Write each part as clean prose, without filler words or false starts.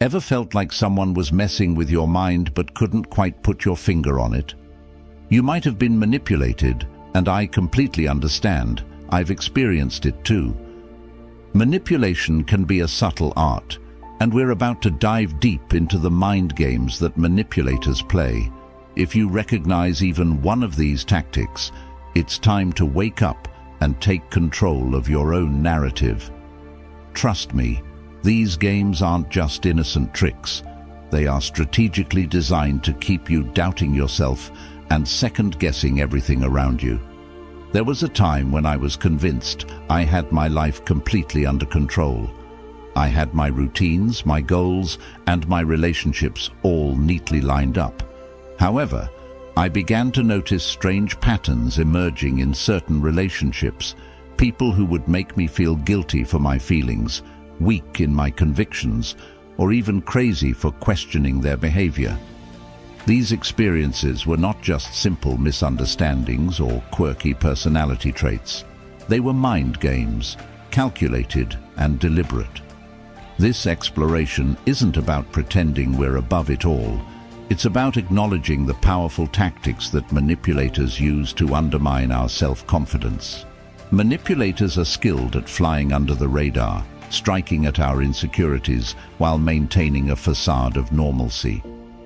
Ever felt like someone was messing with your mind but couldn't quite put your finger on it? You might have been manipulated, and I completely understand. I've experienced it too. Manipulation can be a subtle art, and we're about to dive deep into the mind games that manipulators play. If you recognize even one of these tactics, it's time to wake up and take control of your own narrative. Trust me, these games aren't just innocent tricks. They are strategically designed to keep you doubting yourself and second-guessing everything around you. There was a time when I was convinced I had my life completely under control. I had my routines, my goals, and my relationships all neatly lined up. However, I began to notice strange patterns emerging in certain relationships, people who would make me feel guilty for my feelings, weak in my convictions, or even crazy for questioning their behavior. These experiences were not just simple misunderstandings or quirky personality traits. They were mind games, calculated and deliberate. This exploration isn't about pretending we're above it all. It's about acknowledging the powerful tactics that manipulators use to undermine our self-confidence. Manipulators are skilled at flying under the radar, striking at our insecurities while maintaining a facade of normalcy.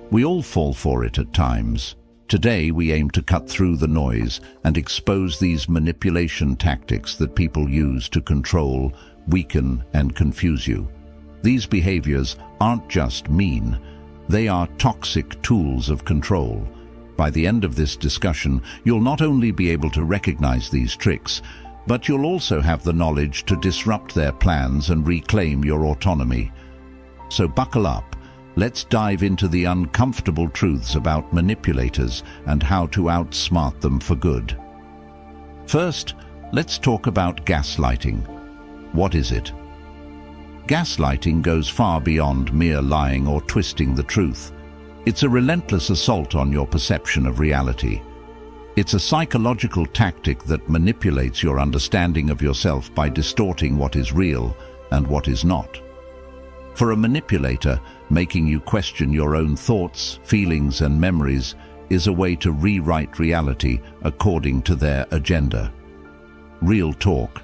We all fall for it at times. Today, we aim to cut through the noise and expose these manipulation tactics that people use to control, weaken, and confuse you. These behaviors aren't just mean, they are toxic tools of control. By the end of this discussion, you'll not only be able to recognize these tricks, but you'll also have the knowledge to disrupt their plans and reclaim your autonomy. So buckle up. Let's dive into the uncomfortable truths about manipulators and how to outsmart them for good. First, let's talk about gaslighting. What is it? Gaslighting goes far beyond mere lying or twisting the truth. It's a relentless assault on your perception of reality. It's a psychological tactic that manipulates your understanding of yourself by distorting what is real and what is not. For a manipulator, making you question your own thoughts, feelings, and memories is a way to rewrite reality according to their agenda. Real talk.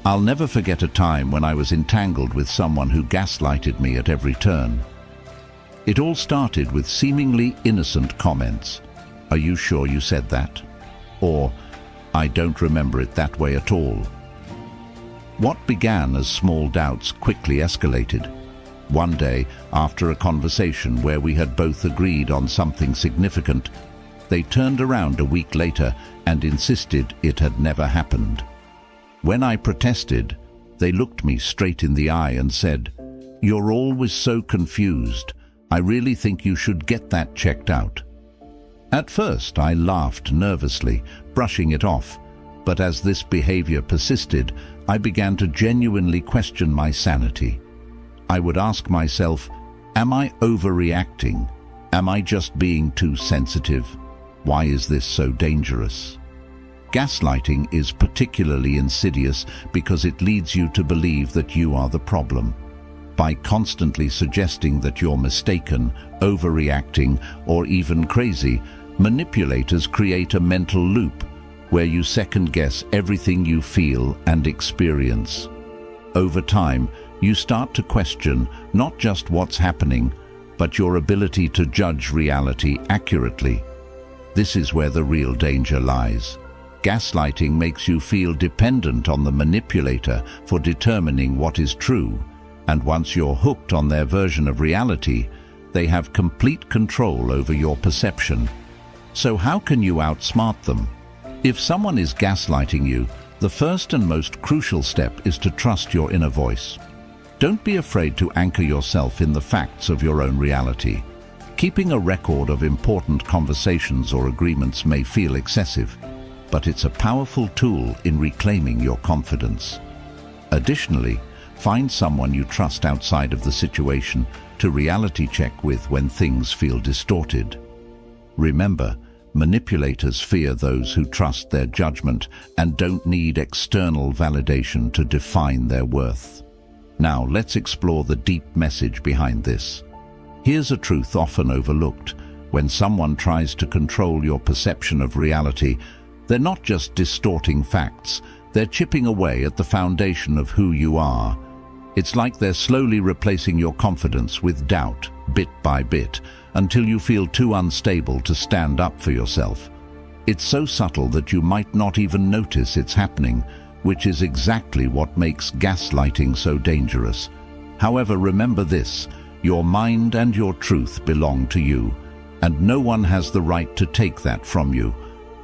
I'll never forget a time when I was entangled with someone who gaslighted me at every turn. It all started with seemingly innocent comments. "Are you sure you said that?" Or, "I don't remember it that way at all." What began as small doubts quickly escalated. One day, after a conversation where we had both agreed on something significant, they turned around a week later and insisted it had never happened. When I protested, they looked me straight in the eye and said, "You're always so confused. I really think you should get that checked out." At first, I laughed nervously, brushing it off, but as this behavior persisted, I began to genuinely question my sanity. I would ask myself, am I overreacting? Am I just being too sensitive? Why is this so dangerous? Gaslighting is particularly insidious because it leads you to believe that you are the problem. By constantly suggesting that you're mistaken, overreacting, or even crazy, manipulators create a mental loop where you second-guess everything you feel and experience. Over time, you start to question not just what's happening, but your ability to judge reality accurately. This is where the real danger lies. Gaslighting makes you feel dependent on the manipulator for determining what is true, and once you're hooked on their version of reality, they have complete control over your perception. So how can you outsmart them? If someone is gaslighting you, the first and most crucial step is to trust your inner voice. Don't be afraid to anchor yourself in the facts of your own reality. Keeping a record of important conversations or agreements may feel excessive, but it's a powerful tool in reclaiming your confidence. Additionally, find someone you trust outside of the situation to reality check with when things feel distorted. Remember, manipulators fear those who trust their judgment and don't need external validation to define their worth. Now, let's explore the deep message behind this. Here's a truth often overlooked. When someone tries to control your perception of reality, they're not just distorting facts, they're chipping away at the foundation of who you are. It's like they're slowly replacing your confidence with doubt, bit by bit, until you feel too unstable to stand up for yourself. It's so subtle that you might not even notice it's happening, which is exactly what makes gaslighting so dangerous. However, remember this: your mind and your truth belong to you, and no one has the right to take that from you.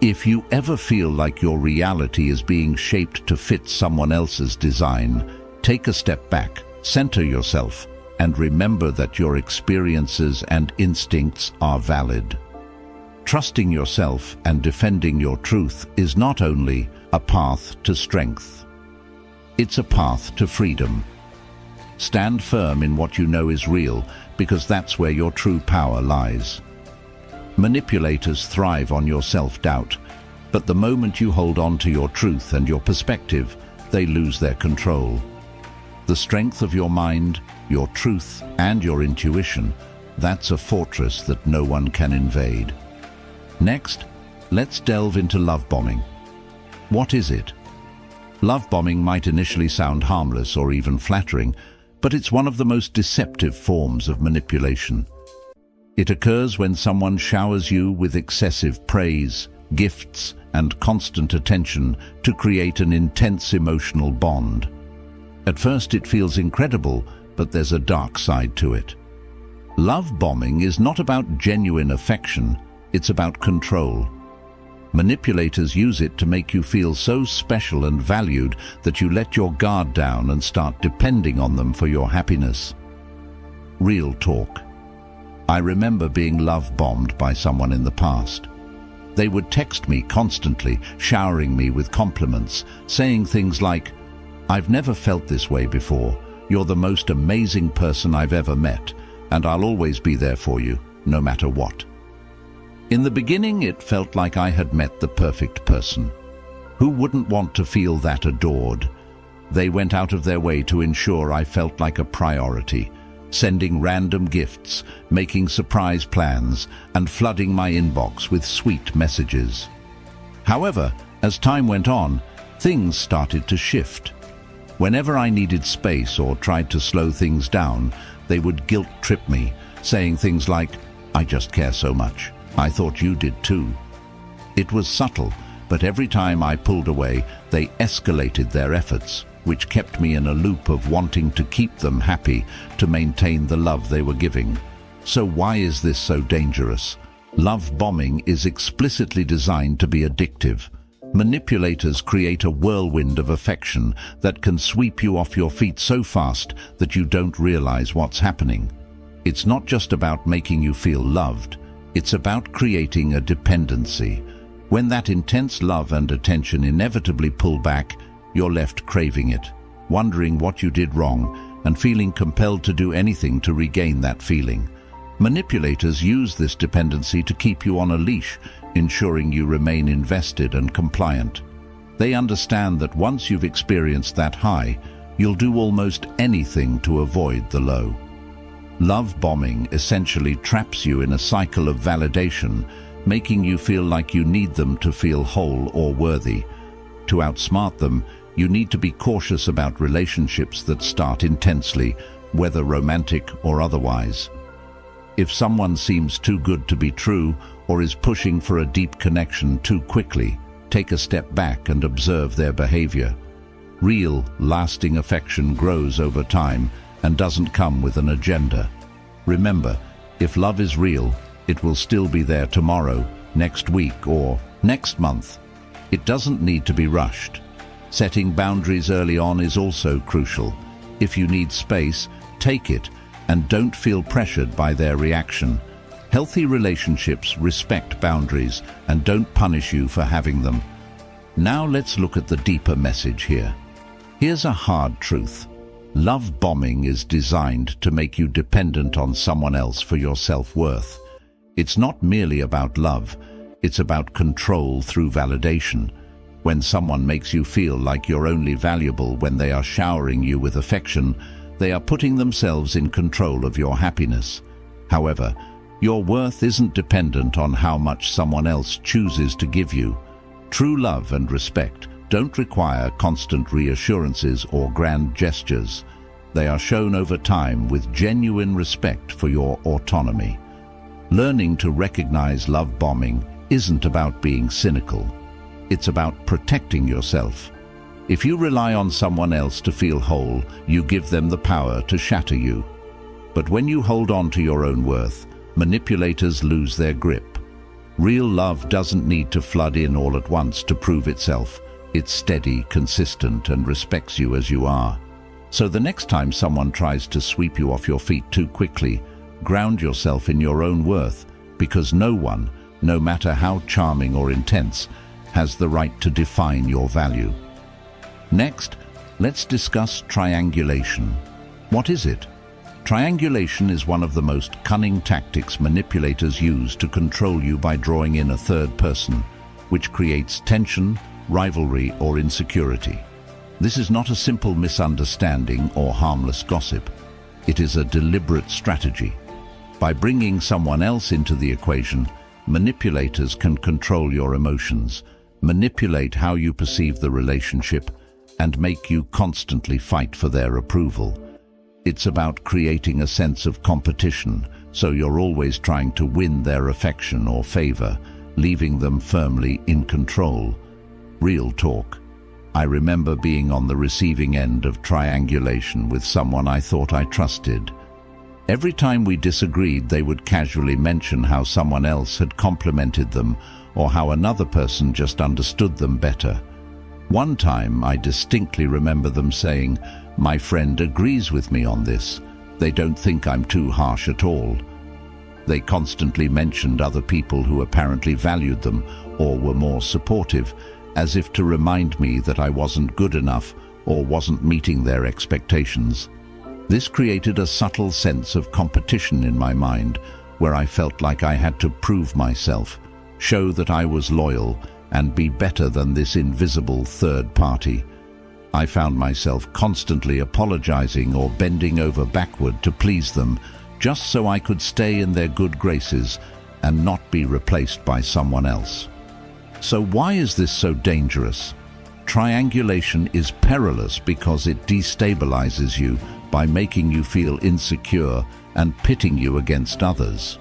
If you ever feel like your reality is being shaped to fit someone else's design, take a step back, center yourself, and remember that your experiences and instincts are valid. Trusting yourself and defending your truth is not only a path to strength, it's a path to freedom. Stand firm in what you know is real, because that's where your true power lies. Manipulators thrive on your self-doubt, but the moment you hold on to your truth and your perspective, they lose their control. The strength of your mind, your truth, and your intuition, that's a fortress that no one can invade. Next, let's delve into love bombing. What is it? Love bombing might initially sound harmless or even flattering, but it's one of the most deceptive forms of manipulation. It occurs when someone showers you with excessive praise, gifts, and constant attention to create an intense emotional bond. At first it feels incredible, but there's a dark side to it. Love bombing is not about genuine affection, it's about control. Manipulators use it to make you feel so special and valued that you let your guard down and start depending on them for your happiness. Real talk. I remember being love-bombed by someone in the past. They would text me constantly, showering me with compliments, saying things like, "I've never felt this way before. You're the most amazing person I've ever met, and I'll always be there for you, no matter what." In the beginning, it felt like I had met the perfect person. Who wouldn't want to feel that adored? They went out of their way to ensure I felt like a priority, sending random gifts, making surprise plans, and flooding my inbox with sweet messages. However, as time went on, things started to shift. Whenever I needed space or tried to slow things down, they would guilt-trip me, saying things like, "I just care so much. I thought you did too." It was subtle, but every time I pulled away, they escalated their efforts, which kept me in a loop of wanting to keep them happy, to maintain the love they were giving. So why is this so dangerous? Love bombing is explicitly designed to be addictive. Manipulators create a whirlwind of affection that can sweep you off your feet so fast that you don't realize what's happening. It's not just about making you feel loved, it's about creating a dependency. When that intense love and attention inevitably pull back, you're left craving it, wondering what you did wrong, and feeling compelled to do anything to regain that feeling. Manipulators use this dependency to keep you on a leash, ensuring you remain invested and compliant. They understand that once you've experienced that high, you'll do almost anything to avoid the low. Love bombing essentially traps you in a cycle of validation, making you feel like you need them to feel whole or worthy. To outsmart them, you need to be cautious about relationships that start intensely, whether romantic or otherwise. If someone seems too good to be true or is pushing for a deep connection too quickly, take a step back and observe their behavior. Real, lasting affection grows over time and doesn't come with an agenda. Remember, if love is real, it will still be there tomorrow, next week, or next month. It doesn't need to be rushed. Setting boundaries early on is also crucial. If you need space, take it, and don't feel pressured by their reaction. Healthy relationships respect boundaries and don't punish you for having them. Now let's look at the deeper message here. Here's a hard truth. Love bombing is designed to make you dependent on someone else for your self-worth. It's not merely about love, it's about control through validation. When someone makes you feel like you're only valuable when they are showering you with affection, They are putting themselves in control of your happiness. However, your worth isn't dependent on how much someone else chooses to give you. True love and respect don't require constant reassurances or grand gestures. They are shown over time with genuine respect for your autonomy. Learning to recognize love bombing isn't about being cynical. It's about protecting yourself. If you rely on someone else to feel whole, you give them the power to shatter you. But when you hold on to your own worth, manipulators lose their grip. Real love doesn't need to flood in all at once to prove itself. It's steady, consistent, and respects you as you are. So the next time someone tries to sweep you off your feet too quickly, ground yourself in your own worth, because no one, no matter how charming or intense, has the right to define your value. Next, let's discuss triangulation. What is it? Triangulation is one of the most cunning tactics manipulators use to control you by drawing in a third person, which creates tension, rivalry, or insecurity. This is not a simple misunderstanding or harmless gossip. It is a deliberate strategy. By bringing someone else into the equation, manipulators can control your emotions, manipulate how you perceive the relationship, and make you constantly fight for their approval. It's about creating a sense of competition, so you're always trying to win their affection or favor, leaving them firmly in control. Real talk. I remember being on the receiving end of triangulation with someone I thought I trusted. Every time we disagreed, they would casually mention how someone else had complimented them or how another person just understood them better. One time, I distinctly remember them saying, "My friend agrees with me on this. They don't think I'm too harsh at all." They constantly mentioned other people who apparently valued them or were more supportive, as if to remind me that I wasn't good enough or wasn't meeting their expectations. This created a subtle sense of competition in my mind, where I felt like I had to prove myself, show that I was loyal, and be better than this invisible third party. I found myself constantly apologizing or bending over backward to please them, just so I could stay in their good graces and not be replaced by someone else. So why is this so dangerous? Triangulation is perilous because it destabilizes you by making you feel insecure and pitting you against others.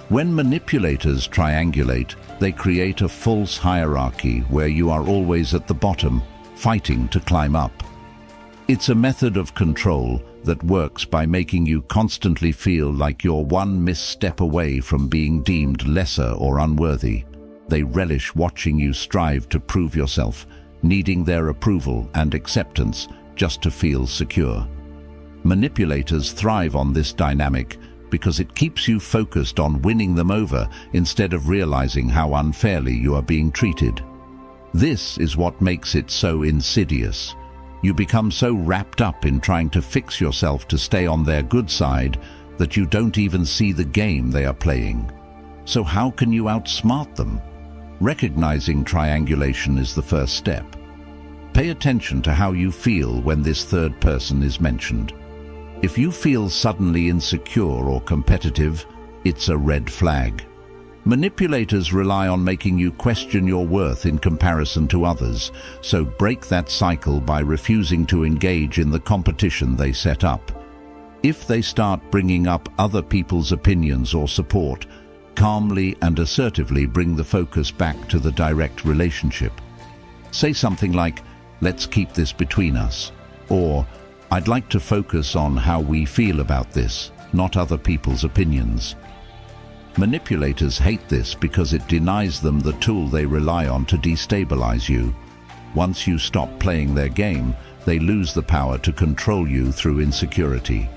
When manipulators triangulate, they create a false hierarchy where you are always at the bottom, fighting to climb up. It's a method of control that works by making you constantly feel like you're one misstep away from being deemed lesser or unworthy. They relish watching you strive to prove yourself, needing their approval and acceptance just to feel secure. Manipulators thrive on this dynamic because it keeps you focused on winning them over instead of realizing how unfairly you are being treated. This is what makes it so insidious. You become so wrapped up in trying to fix yourself to stay on their good side that you don't even see the game they are playing. So how can you outsmart them? Recognizing triangulation is the first step. Pay attention to how you feel when this third person is mentioned. If you feel suddenly insecure or competitive, it's a red flag. Manipulators rely on making you question your worth in comparison to others, so break that cycle by refusing to engage in the competition they set up. If they start bringing up other people's opinions or support, calmly and assertively bring the focus back to the direct relationship. Say something like, "Let's keep this between us," or "I'd like to focus on how we feel about this, not other people's opinions." Manipulators hate this because it denies them the tool they rely on to destabilize you. Once you stop playing their game, they lose the power to control you through insecurity.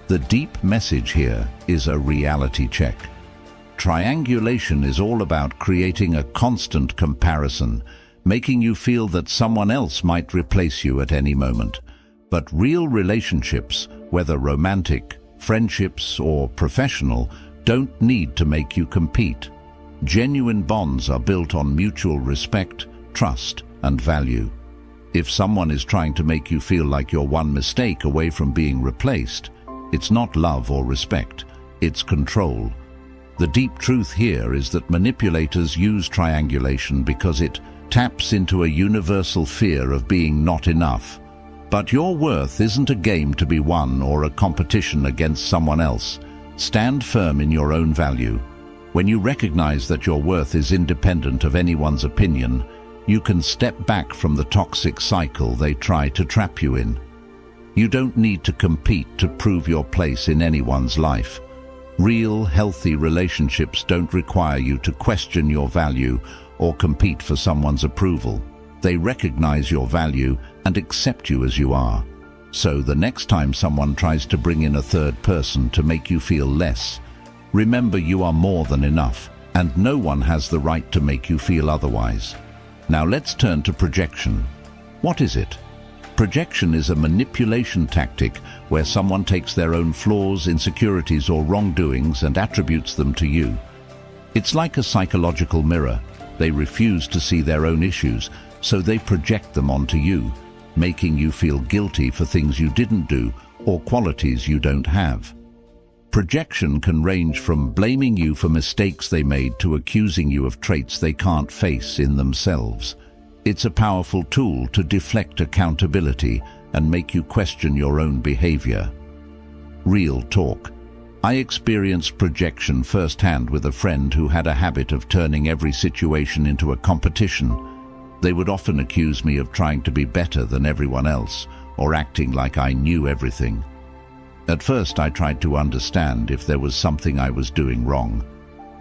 The deep message here is a reality check. Triangulation is all about creating a constant comparison, making you feel that someone else might replace you at any moment. But real relationships, whether romantic, friendships, or professional, don't need to make you compete. Genuine bonds are built on mutual respect, trust, and value. If someone is trying to make you feel like you're one mistake away from being replaced, it's not love or respect, it's control. The deep truth here is that manipulators use triangulation because it taps into a universal fear of being not enough. But your worth isn't a game to be won or a competition against someone else. Stand firm in your own value. When you recognize that your worth is independent of anyone's opinion, you can step back from the toxic cycle they try to trap you in. You don't need to compete to prove your place in anyone's life. Real, healthy relationships don't require you to question your value or compete for someone's approval. They recognize your value and accept you as you are. So the next time someone tries to bring in a third person to make you feel less, remember you are more than enough, and no one has the right to make you feel otherwise. Now let's turn to projection. What is it? Projection is a manipulation tactic where someone takes their own flaws, insecurities, or wrongdoings and attributes them to you. It's like a psychological mirror. They refuse to see their own issues, so they project them onto you, making you feel guilty for things you didn't do or qualities you don't have. Projection can range from blaming you for mistakes they made to accusing you of traits they can't face in themselves. It's a powerful tool to deflect accountability and make you question your own behavior. Real talk. I experienced projection firsthand with a friend who had a habit of turning every situation into a competition. They would often accuse me of trying to be better than everyone else or acting like I knew everything. At first, I tried to understand if there was something I was doing wrong.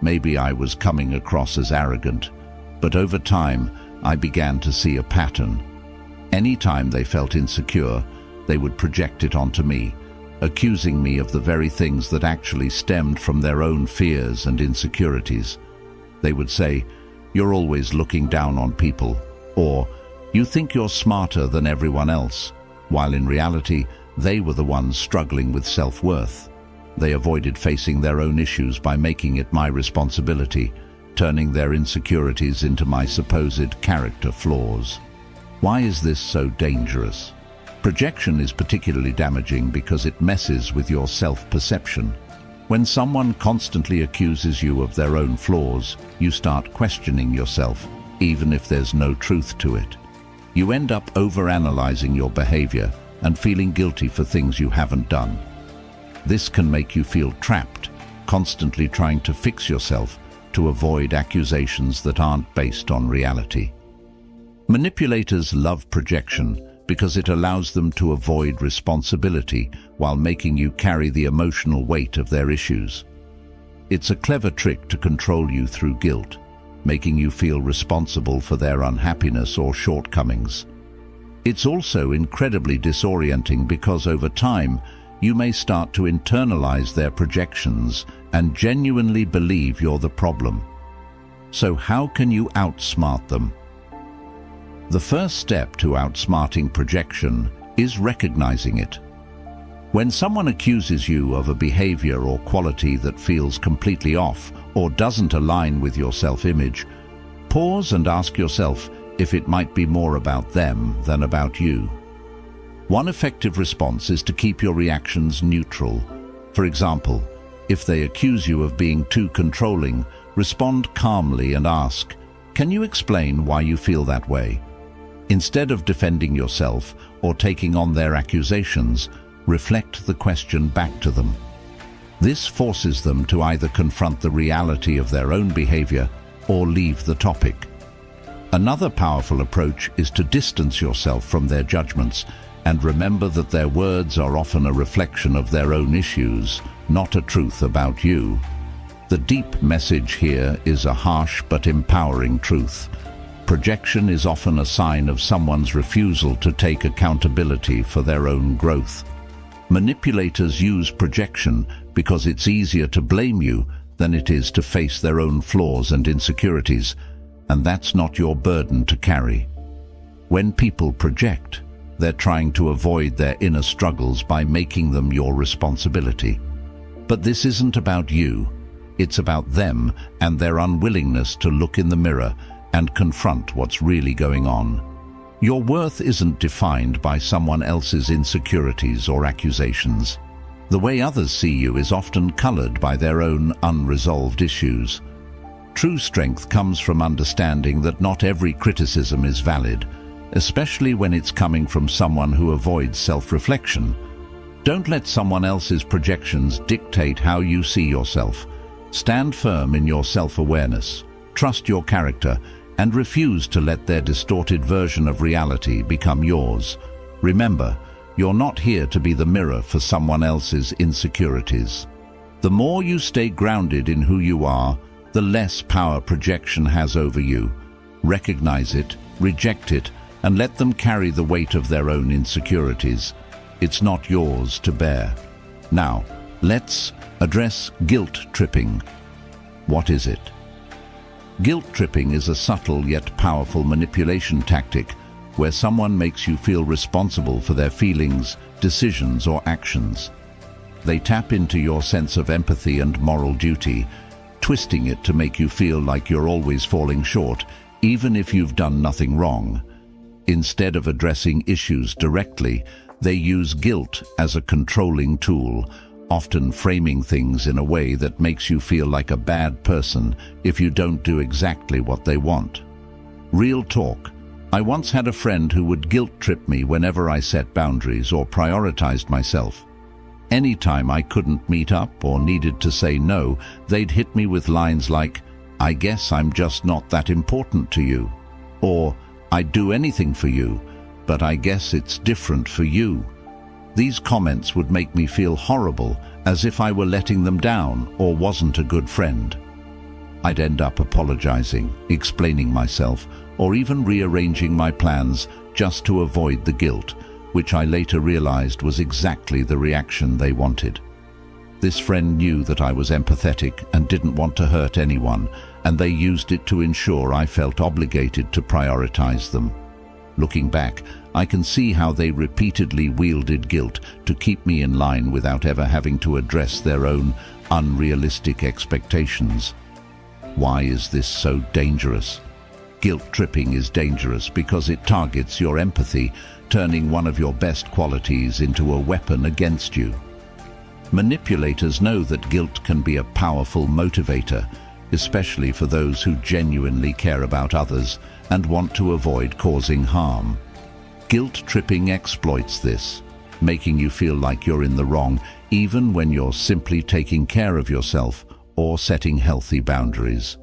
Maybe I was coming across as arrogant, but over time, I began to see a pattern. Anytime they felt insecure, they would project it onto me, accusing me of the very things that actually stemmed from their own fears and insecurities. They would say, "You're always looking down on people," or "You think you're smarter than everyone else," while in reality, they were the ones struggling with self-worth. They avoided facing their own issues by making it my responsibility, turning their insecurities into my supposed character flaws. Why is this so dangerous? Projection is particularly damaging because it messes with your self-perception. When someone constantly accuses you of their own flaws, you start questioning yourself, even if there's no truth to it. You end up overanalyzing your behavior and feeling guilty for things you haven't done. This can make you feel trapped, constantly trying to fix yourself to avoid accusations that aren't based on reality. Manipulators love projection because it allows them to avoid responsibility while making you carry the emotional weight of their issues. It's a clever trick to control you through guilt, making you feel responsible for their unhappiness or shortcomings. It's also incredibly disorienting because over time, you may start to internalize their projections and genuinely believe you're the problem. So how can you outsmart them? The first step to outsmarting projection is recognizing it. When someone accuses you of a behavior or quality that feels completely off or doesn't align with your self-image, pause and ask yourself if it might be more about them than about you. One effective response is to keep your reactions neutral. For example, if they accuse you of being too controlling, respond calmly and ask, "Can you explain why you feel that way?" Instead of defending yourself or taking on their accusations, reflect the question back to them. This forces them to either confront the reality of their own behavior or leave the topic. Another powerful approach is to distance yourself from their judgments and remember that their words are often a reflection of their own issues, not a truth about you. The deep message here is a harsh but empowering truth. Projection is often a sign of someone's refusal to take accountability for their own growth. Manipulators use projection because it's easier to blame you than it is to face their own flaws and insecurities, and that's not your burden to carry. When people project, they're trying to avoid their inner struggles by making them your responsibility. But this isn't about you. It's about them and their unwillingness to look in the mirror and confront what's really going on. Your worth isn't defined by someone else's insecurities or accusations. The way others see you is often colored by their own unresolved issues. True strength comes from understanding that not every criticism is valid, especially when it's coming from someone who avoids self-reflection. Don't let someone else's projections dictate how you see yourself. Stand firm in your self-awareness, trust your character, and refuse to let their distorted version of reality become yours. Remember, you're not here to be the mirror for someone else's insecurities. The more you stay grounded in who you are, the less power projection has over you. Recognize it, reject it, and let them carry the weight of their own insecurities. It's not yours to bear. Now, let's address guilt tripping. What is it? Guilt tripping is a subtle yet powerful manipulation tactic where someone makes you feel responsible for their feelings, decisions, or actions. They tap into your sense of empathy and moral duty, twisting it to make you feel like you're always falling short, even if you've done nothing wrong. Instead of addressing issues directly, they use guilt as a controlling tool, often framing things in a way that makes you feel like a bad person if you don't do exactly what they want. Real talk. I once had a friend who would guilt trip me whenever I set boundaries or prioritized myself. Anytime I couldn't meet up or needed to say no, they'd hit me with lines like, "I guess I'm just not that important to you," or "I'd do anything for you, but I guess it's different for you." These comments would make me feel horrible, as if I were letting them down or wasn't a good friend. I'd end up apologizing, explaining myself, or even rearranging my plans just to avoid the guilt, which I later realized was exactly the reaction they wanted. This friend knew that I was empathetic and didn't want to hurt anyone, and they used it to ensure I felt obligated to prioritize them. Looking back, I can see how they repeatedly wielded guilt to keep me in line without ever having to address their own unrealistic expectations. Why is this so dangerous? Guilt tripping is dangerous because it targets your empathy, turning one of your best qualities into a weapon against you. Manipulators know that guilt can be a powerful motivator, especially for those who genuinely care about others and want to avoid causing harm. Guilt tripping exploits this, making you feel like you're in the wrong even when you're simply taking care of yourself or setting healthy boundaries.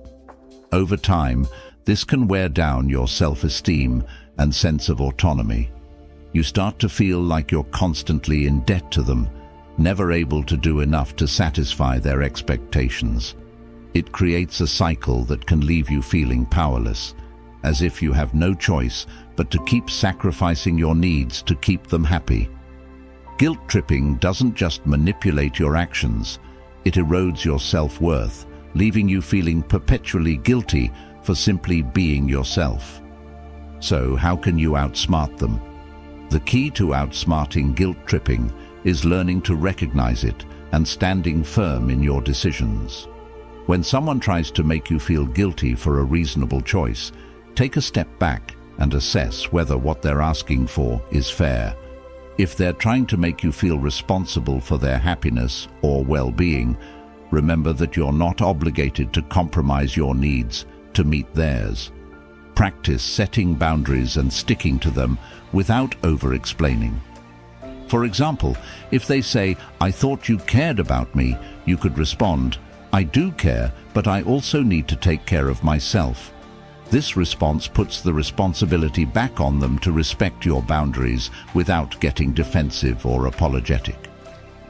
Over time, this can wear down your self-esteem and sense of autonomy. You start to feel like you're constantly in debt to them, never able to do enough to satisfy their expectations. It creates a cycle that can leave you feeling powerless, as if you have no choice but to keep sacrificing your needs to keep them happy. Guilt tripping doesn't just manipulate your actions, it erodes your self-worth, leaving you feeling perpetually guilty for simply being yourself. So how can you outsmart them? The key to outsmarting guilt tripping is learning to recognize it and standing firm in your decisions. When someone tries to make you feel guilty for a reasonable choice, take a step back and assess whether what they're asking for is fair. If they're trying to make you feel responsible for their happiness or well-being, remember that you're not obligated to compromise your needs to meet theirs. Practice setting boundaries and sticking to them without over-explaining. For example, if they say, "I thought you cared about me," you could respond, "I do care, but I also need to take care of myself." This response puts the responsibility back on them to respect your boundaries without getting defensive or apologetic.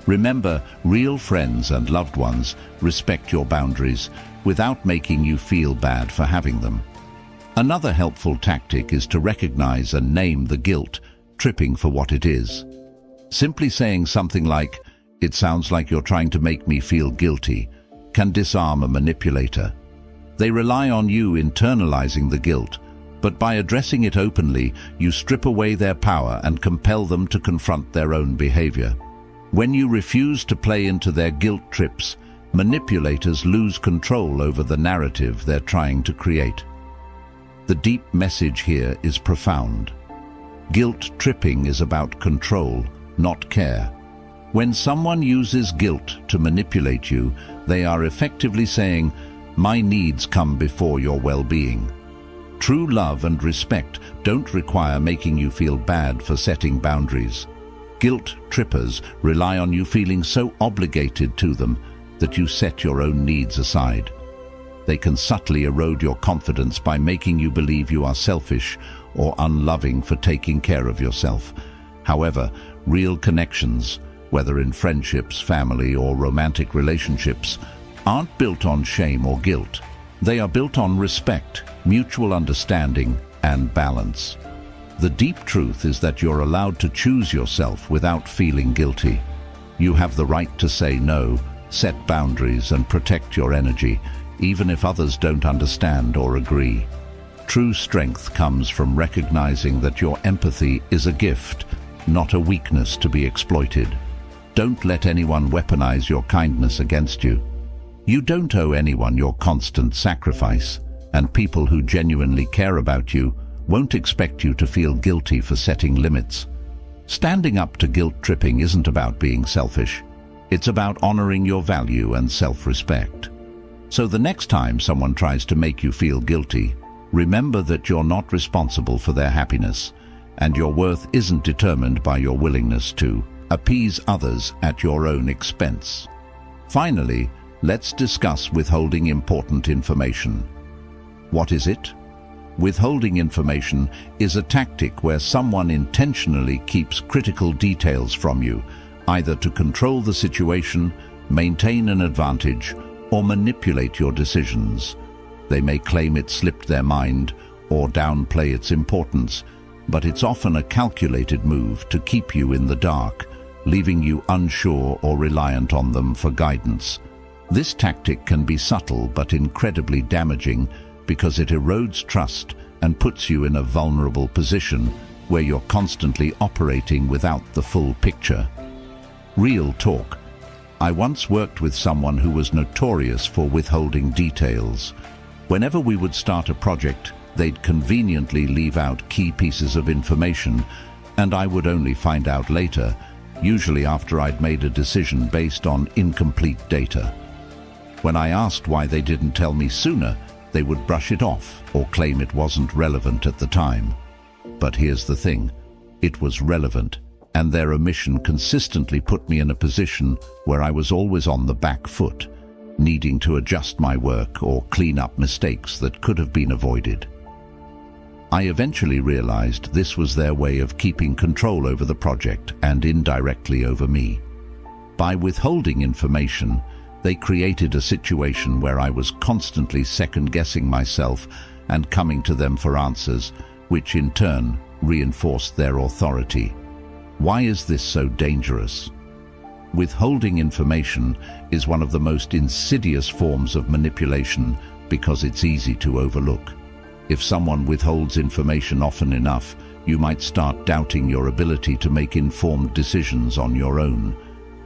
Remember, real friends and loved ones respect your boundaries without making you feel bad for having them. Another helpful tactic is to recognize and name the guilt tripping for what it is. Simply saying something like, "It sounds like you're trying to make me feel guilty," can disarm a manipulator. They rely on you internalizing the guilt, but by addressing it openly, you strip away their power and compel them to confront their own behavior. When you refuse to play into their guilt trips, manipulators lose control over the narrative they're trying to create. The deep message here is profound. Guilt tripping is about control, not care. When someone uses guilt to manipulate you, they are effectively saying, "My needs come before your well-being." True love and respect don't require making you feel bad for setting boundaries. Guilt trippers rely on you feeling so obligated to them that you set your own needs aside. They can subtly erode your confidence by making you believe you are selfish or unloving for taking care of yourself. However, real connections, whether in friendships, family, or romantic relationships, aren't built on shame or guilt. They are built on respect, mutual understanding, and balance. The deep truth is that you're allowed to choose yourself without feeling guilty. You have the right to say no, set boundaries, and protect your energy, even if others don't understand or agree. True strength comes from recognizing that your empathy is a gift, not a weakness to be exploited. Don't let anyone weaponize your kindness against you. You don't owe anyone your constant sacrifice, and people who genuinely care about you won't expect you to feel guilty for setting limits. Standing up to guilt tripping isn't about being selfish. It's about honoring your value and self-respect. So the next time someone tries to make you feel guilty, remember that you're not responsible for their happiness, and your worth isn't determined by your willingness to appease others at your own expense. Finally, let's discuss withholding important information. What is it? Withholding information is a tactic where someone intentionally keeps critical details from you, either to control the situation, maintain an advantage, or manipulate your decisions. They may claim it slipped their mind or downplay its importance, but it's often a calculated move to keep you in the dark, leaving you unsure or reliant on them for guidance. This tactic can be subtle but incredibly damaging because it erodes trust and puts you in a vulnerable position where you're constantly operating without the full picture. Real talk. I once worked with someone who was notorious for withholding details. Whenever we would start a project, they'd conveniently leave out key pieces of information, and I would only find out later, usually after I'd made a decision based on incomplete data. When I asked why they didn't tell me sooner, they would brush it off or claim it wasn't relevant at the time. But here's the thing, it was relevant, and their omission consistently put me in a position where I was always on the back foot, needing to adjust my work or clean up mistakes that could have been avoided. I eventually realized this was their way of keeping control over the project and indirectly over me. By withholding information, they created a situation where I was constantly second-guessing myself and coming to them for answers, which in turn reinforced their authority. Why is this so dangerous? Withholding information is one of the most insidious forms of manipulation because it's easy to overlook. If someone withholds information often enough, you might start doubting your ability to make informed decisions on your own.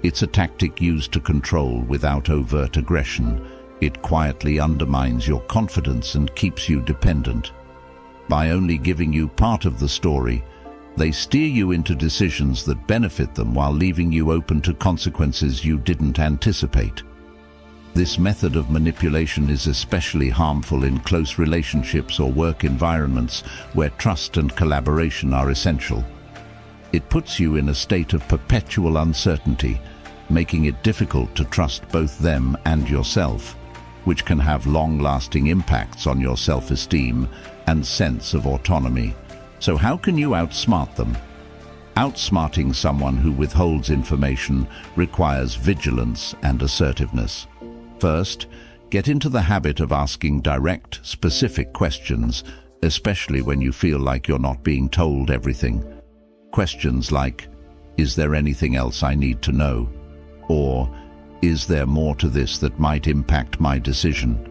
It's a tactic used to control without overt aggression. It quietly undermines your confidence and keeps you dependent. By only giving you part of the story, they steer you into decisions that benefit them while leaving you open to consequences you didn't anticipate. This method of manipulation is especially harmful in close relationships or work environments where trust and collaboration are essential. It puts you in a state of perpetual uncertainty, making it difficult to trust both them and yourself, which can have long-lasting impacts on your self-esteem and sense of autonomy. So how can you outsmart them? Outsmarting someone who withholds information requires vigilance and assertiveness. First, get into the habit of asking direct, specific questions, especially when you feel like you're not being told everything. Questions like, "Is there anything else I need to know?" Or, "Is there more to this that might impact my decision?"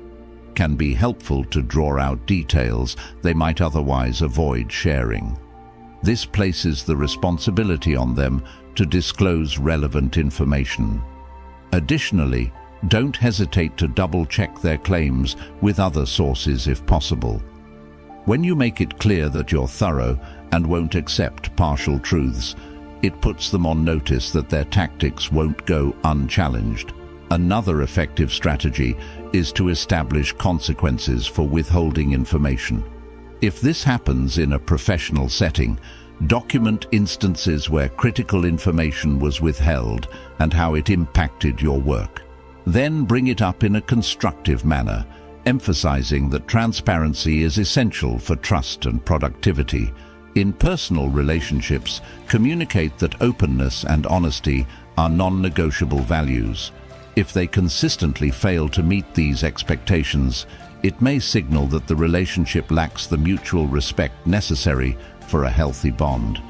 can be helpful to draw out details they might otherwise avoid sharing. This places the responsibility on them to disclose relevant information. Additionally, don't hesitate to double-check their claims with other sources if possible. When you make it clear that you're thorough and won't accept partial truths, it puts them on notice that their tactics won't go unchallenged. Another effective strategy is to establish consequences for withholding information. If this happens in a professional setting, document instances where critical information was withheld and how it impacted your work. Then bring it up in a constructive manner, emphasizing that transparency is essential for trust and productivity. In personal relationships, communicate that openness and honesty are non-negotiable values. If they consistently fail to meet these expectations, it may signal that the relationship lacks the mutual respect necessary for a healthy bond.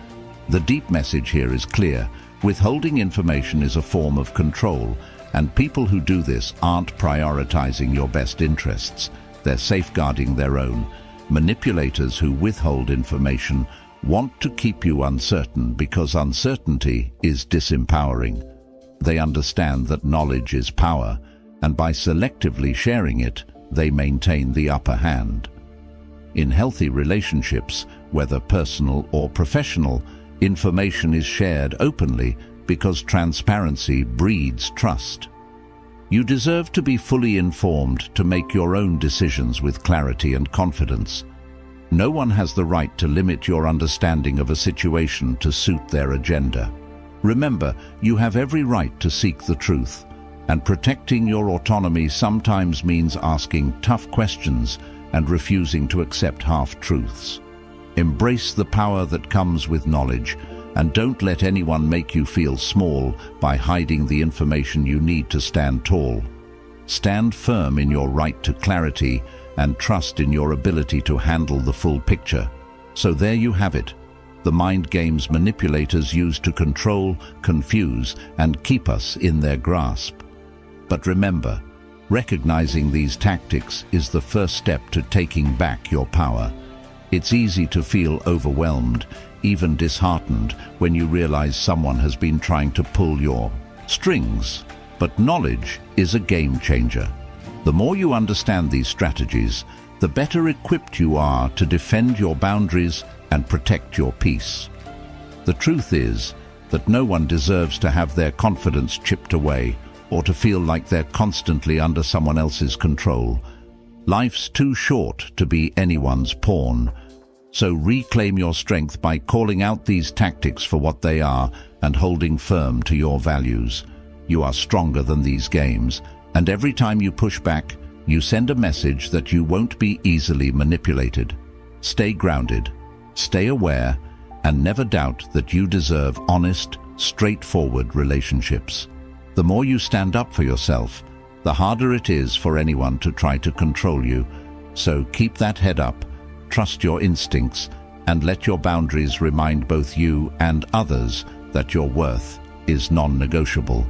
The deep message here is clear. Withholding information is a form of control, and people who do this aren't prioritizing your best interests. They're safeguarding their own. Manipulators who withhold information want to keep you uncertain because uncertainty is disempowering. They understand that knowledge is power, and by selectively sharing it, they maintain the upper hand. In healthy relationships, whether personal or professional, information is shared openly because transparency breeds trust. You deserve to be fully informed to make your own decisions with clarity and confidence. No one has the right to limit your understanding of a situation to suit their agenda. Remember, you have every right to seek the truth, and protecting your autonomy sometimes means asking tough questions and refusing to accept half-truths. Embrace the power that comes with knowledge, and don't let anyone make you feel small by hiding the information you need to stand tall. Stand firm in your right to clarity and trust in your ability to handle the full picture. So there you have it, the mind games manipulators use to control, confuse, and keep us in their grasp. But remember, recognizing these tactics is the first step to taking back your power. It's easy to feel overwhelmed, even disheartened, when you realize someone has been trying to pull your strings. But knowledge is a game changer. The more you understand these strategies, the better equipped you are to defend your boundaries and protect your peace. The truth is that no one deserves to have their confidence chipped away or to feel like they're constantly under someone else's control. Life's too short to be anyone's pawn. So reclaim your strength by calling out these tactics for what they are and holding firm to your values. You are stronger than these games, and every time you push back, you send a message that you won't be easily manipulated. Stay grounded, stay aware, and never doubt that you deserve honest, straightforward relationships. The more you stand up for yourself, the harder it is for anyone to try to control you. So keep that head up, trust your instincts, and let your boundaries remind both you and others that your worth is non-negotiable.